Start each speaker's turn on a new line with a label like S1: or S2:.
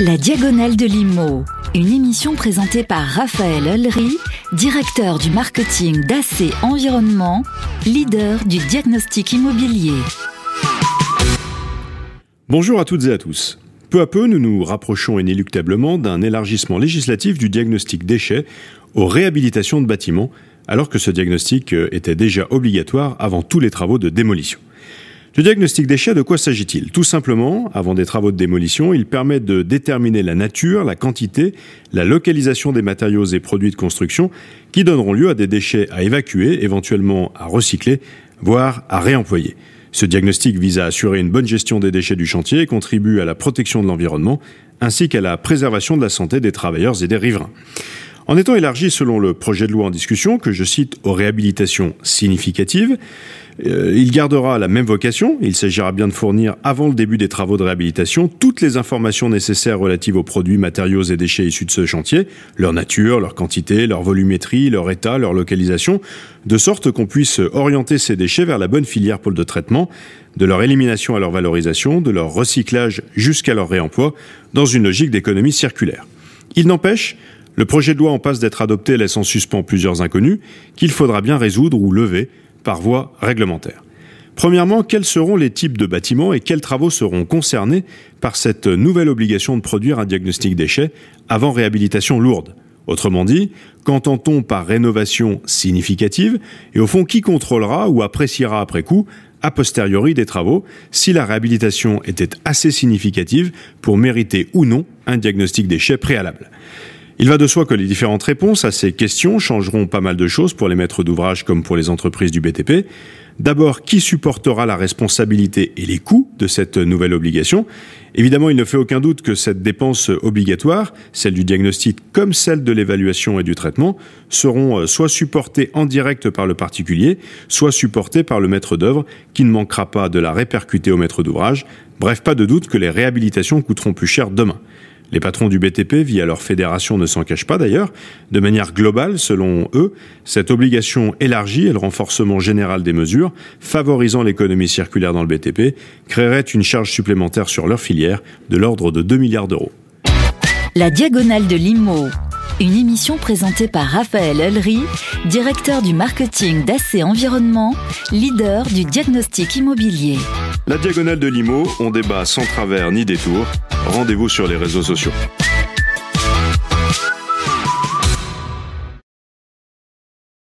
S1: La Diagonale de l'IMO, une émission présentée par Raphaël Ulry, directeur du marketing d'AC Environnement, leader du diagnostic immobilier.
S2: Bonjour à toutes et à tous. Peu à peu, nous nous rapprochons inéluctablement d'un élargissement législatif du diagnostic déchets aux réhabilitations de bâtiments, alors que ce diagnostic était déjà obligatoire avant tous les travaux de démolition. Le diagnostic déchets, de quoi s'agit-il? Tout simplement, avant des travaux de démolition, il permet de déterminer la nature, la quantité, la localisation des matériaux et produits de construction qui donneront lieu à des déchets à évacuer, éventuellement à recycler, voire à réemployer. Ce diagnostic vise à assurer une bonne gestion des déchets du chantier et contribue à la protection de l'environnement, ainsi qu'à la préservation de la santé des travailleurs et des riverains. En étant élargi selon le projet de loi en discussion, que je cite aux réhabilitations significatives, il gardera la même vocation. Il s'agira bien de fournir, avant le début des travaux de réhabilitation, toutes les informations nécessaires relatives aux produits, matériaux et déchets issus de ce chantier, leur nature, leur quantité, leur volumétrie, leur état, leur localisation, de sorte qu'on puisse orienter ces déchets vers la bonne filière pôle de traitement, de leur élimination à leur valorisation, de leur recyclage jusqu'à leur réemploi, dans une logique d'économie circulaire. Il n'empêche, le projet de loi en passe d'être adopté laisse en suspens plusieurs inconnus qu'il faudra bien résoudre ou lever par voie réglementaire. Premièrement, quels seront les types de bâtiments et quels travaux seront concernés par cette nouvelle obligation de produire un diagnostic déchets avant réhabilitation lourde? Autrement dit, qu'entend-on par rénovation significative et au fond qui contrôlera ou appréciera après coup a posteriori des travaux si la réhabilitation était assez significative pour mériter ou non un diagnostic déchets préalable? Il va de soi que les différentes réponses à ces questions changeront pas mal de choses pour les maîtres d'ouvrage comme pour les entreprises du BTP. D'abord, qui supportera la responsabilité et les coûts de cette nouvelle obligation? Évidemment, il ne fait aucun doute que cette dépense obligatoire, celle du diagnostic comme celle de l'évaluation et du traitement, seront soit supportées en direct par le particulier, soit supportées par le maître d'œuvre qui ne manquera pas de la répercuter au maître d'ouvrage. Bref, pas de doute que les réhabilitations coûteront plus cher demain. Les patrons du BTP, via leur fédération, ne s'en cachent pas d'ailleurs. De manière globale, selon eux, cette obligation élargie et le renforcement général des mesures, favorisant l'économie circulaire dans le BTP, créerait une charge supplémentaire sur leur filière de l'ordre de 2 milliards d'euros.
S1: La Diagonale de l'IMO, une émission présentée par Raphaël Ulry, directeur du marketing d'AC Environnement, leader du diagnostic immobilier.
S2: La Diagonale de l'IMO, on débat sans travers ni détour. Rendez-vous sur les réseaux sociaux.